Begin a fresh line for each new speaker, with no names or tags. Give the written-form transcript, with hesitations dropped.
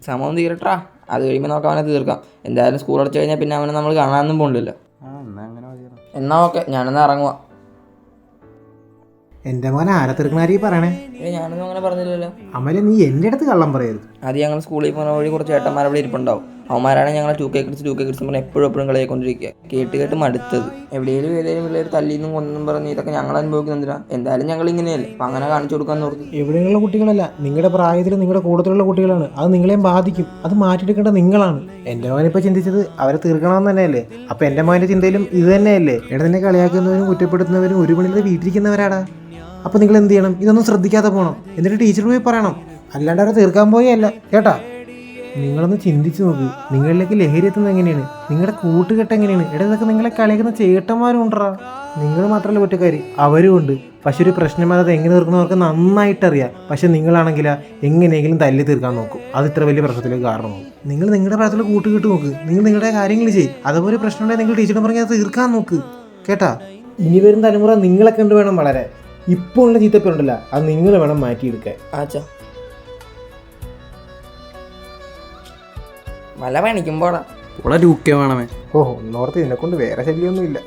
Exam ഒന്നും തീരട്ടാ, അത് കഴിയുമ്പോൾ നമുക്ക് അവനെ തീർക്കാം. എന്തായാലും സ്കൂൾ അടച്ചു കഴിഞ്ഞാൽ പിന്നെ അവനെ നമ്മൾ കാണാനൊന്നും പോകണ്ടല്ലോ. എന്നാ ഓക്കെ, ഞാനെന്നാ ഇറങ്ങുക.
എൻ്റെ മോനെ ആരെ തീർക്കണാരി പറയണേ?
ഞാനൊന്നും അങ്ങനെ പറഞ്ഞില്ലല്ലോ.
അമല, നീ എൻ്റെ അടുത്ത് കള്ളം പറയരുത്.
അത് ഞങ്ങൾ സ്കൂളിൽ പോകുന്ന വഴി കുറച്ച് ചേട്ടന്മാർ അവിടെ ഇരിപ്പുണ്ടാവും. അവന്മാരാണ് ഞങ്ങളെ 2K കിഡ്സ് പറഞ്ഞ് എപ്പോഴും കളിയാക്കൊണ്ടിരിക്കുക. കേട്ട് മടുത്തത്. എവിടെയെങ്കിലും ഏതെങ്കിലും പിള്ളേർ തല്ലിന്നും കൊന്നും പറഞ്ഞ് ഇതൊക്കെ ഞങ്ങൾ അനുഭവിക്കുന്നില്ല. എന്തായാലും ഞങ്ങൾ ഇങ്ങനെയല്ലേ, അപ്പം അങ്ങനെ കാണിച്ചു കൊടുക്കാന്ന് ഓർത്ത്.
എവിടെയുള്ള കുട്ടികളല്ല, നിങ്ങളുടെ പ്രായത്തിൽ നിങ്ങളുടെ കൂട്ടത്തിലുള്ള കുട്ടികളാണ്. അത് നിങ്ങളെയും ബാധിക്കും. അത് മാറ്റിയെടുക്കേണ്ട നിങ്ങളാണ്. എൻ്റെ മോനിപ്പോൾ ചിന്തിച്ചത് അവരെ തീർക്കണമെന്ന് തന്നെയല്ലേ? അപ്പം എൻ്റെ മോൻ്റെ ചിന്തയിലും ഇത് തന്നെയല്ലേ? എടാ, നിന്നെ കളിയാക്കുന്നവരും കുറ്റപ്പെടുത്തുന്നവരും ഒരു പണിയിൽ വീട്ടിലിരിക്കുന്നവരാടാ. അപ്പോൾ നിങ്ങൾ എന്ത് ചെയ്യണം? ഇതൊന്നും ശ്രദ്ധിക്കാതെ പോകണം. എന്നിട്ട് ടീച്ചർ പോയി പറയണം. അല്ലാണ്ട് അവരെ തീർക്കാൻ പോയല്ല കേട്ടാ. നിങ്ങളൊന്ന് ചിന്തിച്ച് നോക്ക്, നിങ്ങളിലേക്ക് ലഹരി എത്തുന്നത് എങ്ങനെയാണ്? നിങ്ങളുടെ കൂട്ടുകെട്ട് എങ്ങനെയാണ്? എടാ, ഇതൊക്കെ നിങ്ങളെ കളിയാക്കുന്ന ചേട്ടന്മാരും ഉണ്ടറാ. നിങ്ങൾ മാത്രമല്ല കുറ്റക്കാരി, അവരും ഉണ്ട്. പക്ഷെ ഒരു പ്രശ്നം അത് എങ്ങനെ തീർക്കുന്നവർക്ക് നന്നായിട്ടറിയാം. പക്ഷെ നിങ്ങളാണെങ്കിൽ എങ്ങനെയെങ്കിലും തല്ലി തീർക്കാൻ നോക്കും. അത് ഇത്ര വലിയ പ്രശ്നത്തിലേക്ക് കാരണമാകും. നിങ്ങൾ നിങ്ങളുടെ പ്രായത്തിലുള്ള കൂട്ടുകെട്ട് നോക്ക്. നിങ്ങൾ നിങ്ങളുടെ കാര്യങ്ങൾ ചെയ്യും. അതുപോലെ പ്രശ്നം ഉണ്ടെങ്കിൽ നിങ്ങൾ ടീച്ചറിനെ പറഞ്ഞ് അത് തീർക്കാൻ നോക്ക് കേട്ടാ. ഇനി വരും തലമുറ നിങ്ങളെ കണ്ട് വേണം വളരാൻ. ഇപ്പോൾ ഉള്ള ചീത്തപ്പേരുണ്ടല്ല, അത് നിങ്ങൾ വേണം മാറ്റിയെടുക്കാൻ.
ആച്ചാ വല്ല പണിക്കുമ്പോടാ
ഓഹോ, നോർത്ത് ഇതിനെക്കൊണ്ട് വേറെ ശല്യമൊന്നും ഇല്ല.